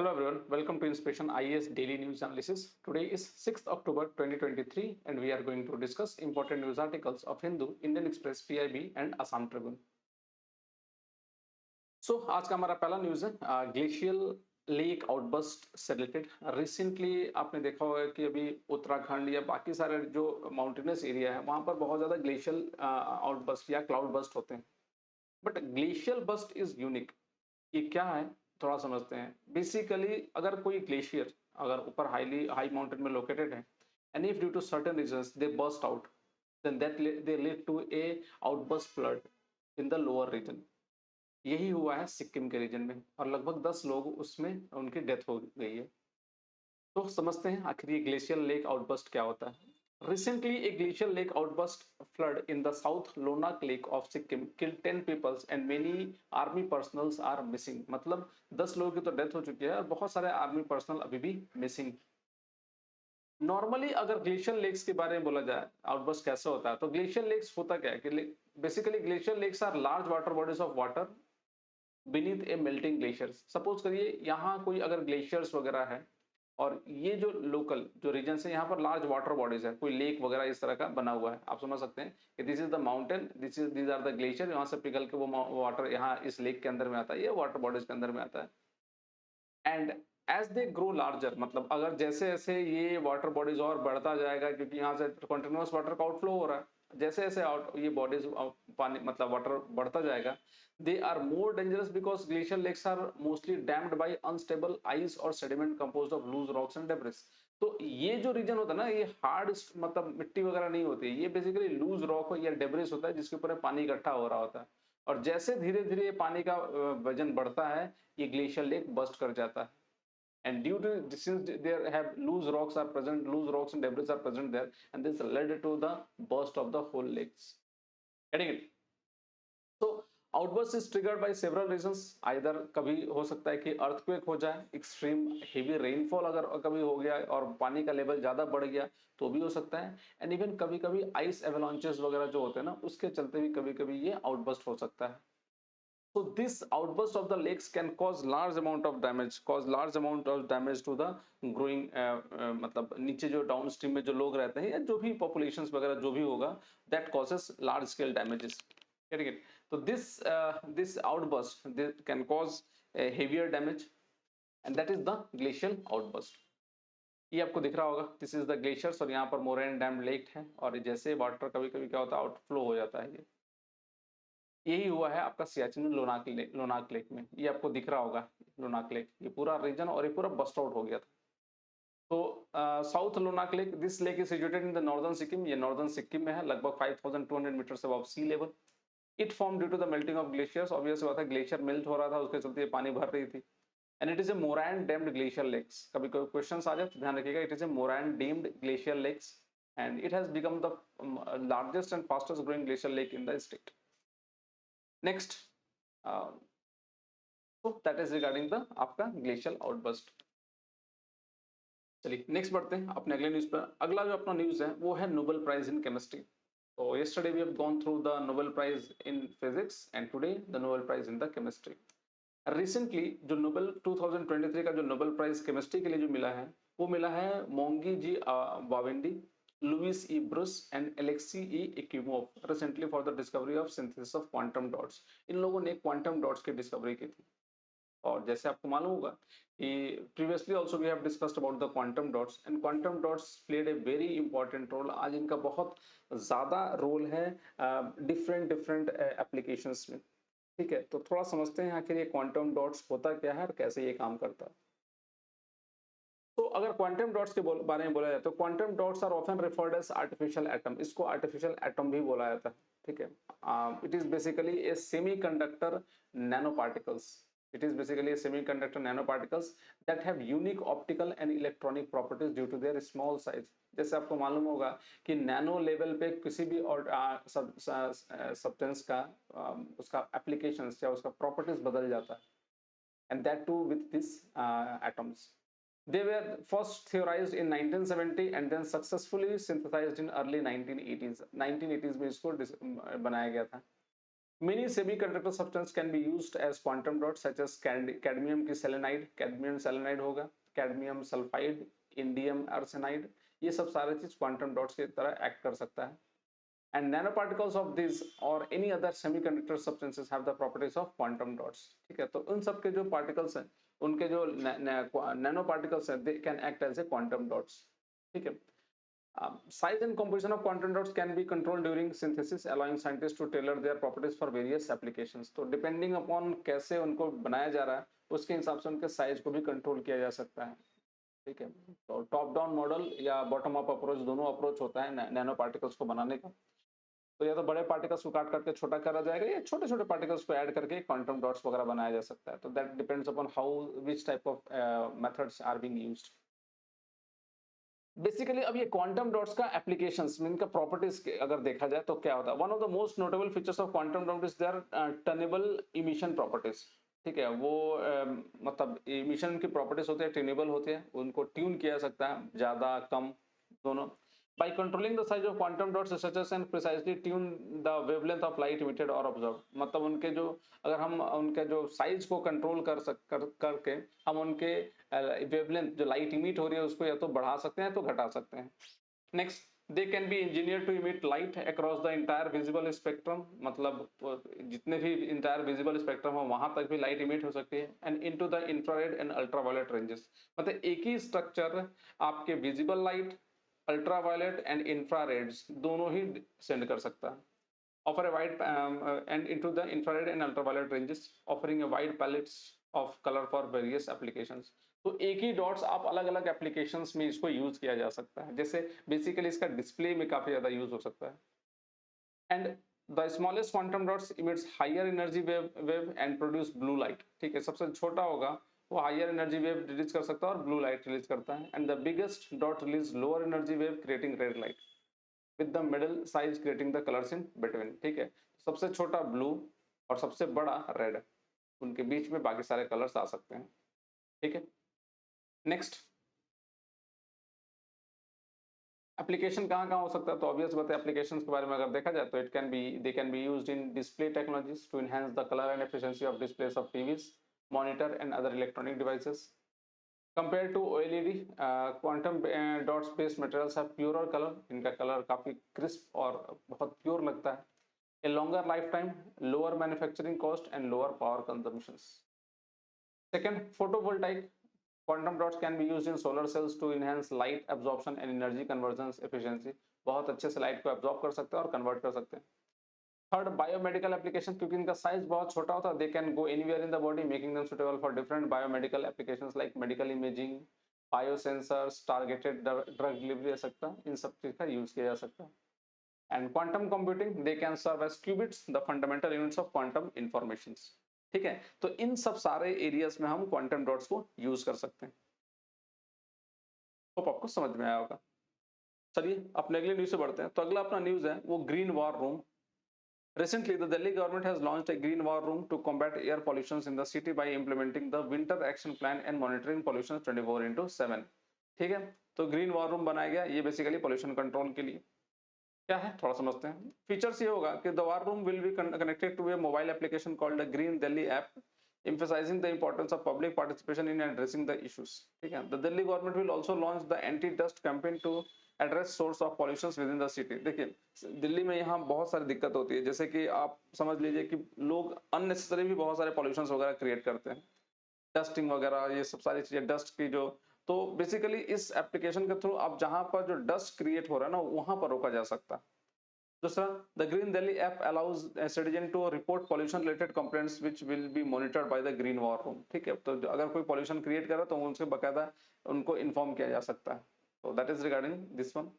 Hello everyone, welcome to Inspiration IAS Daily News Analysis. Today is 6th October 2023 and we are going to discuss important news articles of Hindu, Indian Express, PIB and Assam Tribune. आज का हमारा पहला news है glacial lake outburst से related. Recently आपने देखा होगा कि अभी उत्तराखंड या बाकी सारे जो माउंटेनस एरिया है वहां पर बहुत ज्यादा ग्लेशियल आउटबस्ट या क्लाउड बस्ट होते हैं। But glacial burst is unique. ये क्या है थोड़ा समझते हैं। बेसिकली अगर कोई ग्लेशियर अगर ऊपर हाई माउंटेन में लोकेटेड है and if due to certain reasons they burst out then that they lead to a outburst flood in the lower region. यही हुआ है सिक्किम के रीजन में और लगभग 10 लोग उसमें उनकी डेथ हो गई है। तो समझते हैं आखिर ये ग्लेशियल लेक आउटबस्ट क्या होता है। Recently, a glacial lake outburst flood in the South Lonak Lake of Sikkim killed 10 people and many army personals are missing। मतलब 10 लोगों की तो डेथ हो चुकी है और बहुत सारे आर्मी पर्सनल अभी भी मिसिंग। नॉर्मली अगर ग्लेशियल लेक्स के बारे में बोला जाए आउटबर्स्ट कैसे होता है तो ग्लेशियल लेक्स होता क्या है कि basically glacial lakes are large water bodies of water beneath a melting glaciers. Suppose करिए यहाँ कोई अगर ग्लेशियर्स वगैरह है और ये जो लोकल जो रीजन है यहाँ पर लार्ज वाटर बॉडीज है, कोई लेक वगैरह इस तरह का बना हुआ है। आप समझ सकते हैं कि this is the mountain, these are the glacier. यहाँ से पिघल के वो वाटर यहाँ इस लेक के अंदर में आता है, ये वाटर बॉडीज के अंदर में आता है। And as they grow larger, मतलब अगर जैसे जैसे ये वाटर बॉडीज और बढ़ता जाएगा क्योंकि यहाँ से कंटिन्यूअस वाटर का आउटफ्लो हो रहा है, जैसे जैसे आउट ये बॉडीज पानी मतलब वाटर बढ़ता जाएगा they are more dangerous because glacier lakes are mostly dammed by unstable ice और sediment composed of loose rocks and debris. तो ये जो रीजन होता है ना ये हार्ड मतलब मिट्टी वगैरह नहीं होती है, ये बेसिकली लूज रॉक या डेब्रिस होता है जिसके ऊपर पानी इकट्ठा हो रहा होता है। और जैसे धीरे धीरे पानी का वजन बढ़ता है ये ग्लेशियर लेक बस्ट कर जाता है। And due to since there have loose rocks are present, loose rocks and debris are present there, and this led to the burst of the whole lakes। Getting it? So outburst is triggered by several reasons। either कभी हो सकता है कि earthquake हो जाए, extreme heavy rainfall अगर कभी हो गया और पानी का लेवल ज्यादा बढ़ गया तो भी हो सकता है। एंड इवन कभी कभी ice avalanches वगैरह जो होते हैं ना उसके चलते भी कभी कभी ये outburst हो सकता है। So this outburst of the lakes can cause large amount of damage to the growing मतलब नीचे जो डाउन स्ट्रीम में जो लोग रहते हैं या जो भी populations वगैरह जो भी होगा that causes large scale damages। Getting it? So this outburst can cause a heavier damage and that is the glacial outburst। ये आपको दिख रहा होगा दिस इज द ग्लेशियर्स और यहाँ पर मोरेन डैम लेक है और जैसे वाटर कभी कभी क्या होता है आउटफ्लो हो जाता है। यही हुआ है आपका सियाचिन में लोनाक लेक में। ये आपको दिख रहा होगा लोनाक लेक, ये पूरा रीजन और ये पूरा बस्ट आउट हो गया था। तो south Lonak lake, this lake is situated in the northern Sikkim. ये नॉर्दर्न सिक्किम में है, लगभग 5200 metre above sea level. It form due to the melting of glaciers. Obvious बात है ग्लेशियर मेल्ट हो रहा था उसके चलते पानी भर रही थी। And it is a moraine dammed glacier lakes. कभी कोई क्वेश्चन आ जाए तो ध्यान रखिएगा it is a moraine dammed glacier lakes and it has become the largest and fastest growing glacier lake in the state. Next, तो that is regarding the आपका glacial outburst. चलिए नेक्स्ट बढ़ते हैं अपने अगले न्यूज पर। अगला जो अपना न्यूज है वो है नोबेल प्राइज इन केमिस्ट्री। तो yesterday we have gone through the Nobel Prize in physics and today the Nobel Prize in the chemistry। Recently जो नोबेल 2023 का जो नोबेल प्राइज केमिस्ट्री के लिए जो मिला है वो मिला है Moungi G Bawendi, Louis E Brus and Alexei E Ekimov recently for the discovery of synthesis of quantum dots. इन लोगों ने क्वांटम डॉट्स की डिस्कवरी की थी। और जैसे आपको मालूम होगा कि previously also we have discussed about the quantum dots and quantum dots played a very important role. आज इनका बहुत ज्यादा रोल है डिफरेंट डिफरेंट एप्लीकेशंस में। ठीक है, तो थोड़ा समझते हैं आखिर ये क्वांटम डॉट्स होता क्या है और कैसे ये काम करता है। तो अगर क्वांटम डॉट्स के बारे में बोला जाए तो quantum dots are often referred as artificial atom. इसको आर्टिफिशियल एटम भी बोला जाता है। ठीक है, it is basically a semiconductor nano particles. It is basically a semiconductor nanoparticles that have unique optical and electronic properties due to their small size। जैसे आपको मालूम होगा कि नैनो लेवल पे किसी भी और सब्सटेंस का उसका एप्लीकेशंस या उसका प्रॉपर्टीज बदल जाता है and that too with these atoms। They were first theorized in 1970 and then successfully synthesized in early 1980s। 1980s में इसको बनाया गया था। Many semiconductor substance can be used as quantum dots such as cadmium की selenide, cadmium selenide होगा, cadmium sulfide, indium arsenide, ये सब सारे चीज quantum dots की तरह act कर सकता है. And nanoparticles of these or any other semiconductor substances have the properties of quantum dots. ठीक है, तो उन सब के जो particles हैं, उनके जो nano particles हैं, they can act as a quantum dots. ठीक है. Size and composition of quantum dots can be controlled during synthesis, allowing scientists to tailor their properties for various applications. तो depending upon कैसे उनको बनाया जा रहा है, उसके हिसाब से उनके साइज को भी कंट्रोल किया जा सकता है. ठीक है, तो टॉप डाउन मॉडल या बॉटम अप अप्रोच, दोनों अप्रोच होता है नैनो पार्टिकल्स को बनाने का. तो या तो बड़े पार्टिकल्स को काट करके छोटा करा जाएगा, या छोटे छोटे पार्टिकल्स को ऐड करके क्वांटम डॉट्स वगैरह बनाया जा सकता है. तो that depends upon how which type of methods are being used. Basically अब ये क्वांटम डॉट्स का एप्लीकेशंस में इनका प्रॉपर्टीज अगर देखा जाए तो क्या होता है. One of the most notable features of quantum dot is their tunable emission properties. ठीक है, वो मतलब इमिशन की प्रॉपर्टीज होते हैं, ट्यूनेबल होते हैं, उनको ट्यून किया जा सकता है, ज्यादा कम दोनों. By controlling the size of quantum dots, researchers can precisely tune the wavelength of light emitted or observed. मतलब उनके जो, अगर हम उनके जो साइज को कंट्रोल करके हम उनके वेवलेंथ जो लाइट इमिट हो रही है उसको या तो बढ़ा सकते हैं तो घटा सकते हैं. Next, they can be engineer to emit light across the entire visible spectrum. मतलब जितने भी इंटायर विजिबल स्पेक्ट्रम हो वहां तक भी लाइट इमिट हो सकती है. And into the infrared and ultraviolet ranges. मतलब एक ही स्ट्रक्चर आपके विजिबल लाइट, अल्ट्रावायलेट एंड इंफ्रारेड्स दोनों ही सेंड कर सकता है. Offer a wide and into the infrared and ultraviolet ranges, offering a wide palette of color for various applications. तो एक ही dots आप अलग अलग एप्लीकेशंस में इसको यूज किया जा सकता है. जैसे बेसिकली इसका डिस्प्ले में काफी ज्यादा यूज हो सकता है. And the smallest quantum dots emits higher energy wave and produce blue light. ठीक है, सबसे छोटा होगा वो हायर एनर्जी वेव रिलीज कर सकता है और ब्लू लाइट रिलीज करता है. And the biggest dot release lower energy wave creating red light, with the middle size creating the colours in between. ठीक है, सबसे छोटा ब्लू और सबसे बड़ा रेड, उनके बीच में बाकी सारे कलर्स आ सकते हैं. ठीक है, नेक्स्ट एप्लीकेशन कहाँ कहाँ हो सकता है. तो ऑब्वियस बात है, एप्लीकेशंस के बारे में अगर देखा जाए तो it can be, they can be used in display technologies to enhance the colour and efficiency of displays of TVs, monitor and other electronic devices. Compared to OLED, quantum dots based materials have purer color. इनका colour काफी crisp और बहुत pure लगता है. A longer lifetime, lower manufacturing cost and lower power consumptions. Second, photovoltaic. Quantum dots can be used in solar cells to enhance light absorption and energy conversion efficiency. बहुत अच्छे से light को absorb कर सकते हैं और कन्वर्ट कर सकते हैं. Third, biomedical application. क्योंकि इनका साइज बहुत छोटा होता है, they can go anywhere in the body, making them suitable for different biomedical applications like medical imaging, biosensors, targeted drug delivery, सकता इन सब चीज का यूज किया जा सकता है. And quantum computing, they can serve as qubits, the fundamental units of quantum informations. ठीक है, तो इन सब सारे एरियाज में हम क्वांटम डॉट्स को यूज कर सकते हैं. होप आपको समझ में आया होगा. चलिए अपने अगले न्यूज से बढ़ते हैं. तो अगला अपना न्यूज है वो green war room. Recently, the Delhi government has launched a green war room to combat air pollution in the city by implementing the Winter Action Plan and monitoring pollution 24/7. ठीक है, तो ग्रीन वॉर रूम बनाया गया, ये basically pollution control के लिए. क्या है थोड़ा समझते हैं. फीचर्स ये होगा कि the war room will be connected to a mobile application called the green Delhi app, emphasizing the importance of public participation in addressing the issues. ठीक है, the Delhi government will also launch the anti-dust campaign to address source of pollution within the city. देखिए दिल्ली में यहाँ बहुत सारी दिक्कत होती है, जैसे कि आप समझ लीजिए कि लोग अननेसेसरी भी बहुत सारे पॉल्यूशन वगैरह क्रिएट करते हैं, डस्टिंग वगैरह, ये सब सारी चीजें डस्ट की जो. तो बेसिकली इस एप्लीकेशन के थ्रू आप जहां पर जो डस्ट क्रिएट हो रहा है ना वहां पर रोका जा सकता है. दूसरा, the green Delhi app allows citizen to report pollution related complaints which will be monitored by the green war room. ठीक है, तो अगर कोई पॉल्यूशन क्रिएट कर रहा है तो उनसे बकायदा उनको इन्फॉर्म किया जा सकता है. तो that is regarding this one.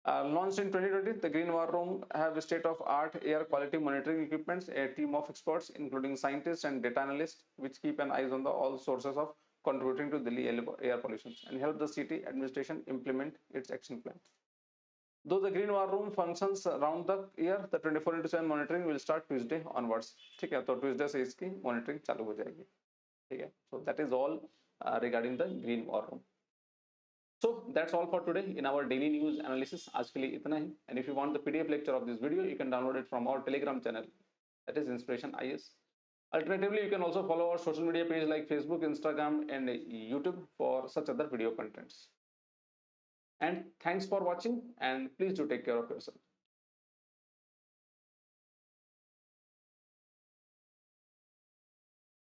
Launched in 2020, the Green War Room have state-of-art air quality monitoring equipments, a team of experts including scientists and data analysts, which keep an eye on the all sources of contributing to Delhi air pollution and help the city administration implement its action plan. Though the Green War Room functions around the year, the 24/7 monitoring will start Tuesday onwards. ठीक है, तो Tuesday से इसकी monitoring चालू हो जाएगी. ठीक है, so that is all regarding the Green War Room. So that's all for today in our daily news analysis. आज के लिए इतना ही. And if you want the PDF lecture of this video, you can download it from our Telegram channel. that is Inspiration IS. Alternatively, you can also follow our social media page like Facebook, Instagram, and YouTube for such other video contents. And thanks for watching, and please do take care of yourself.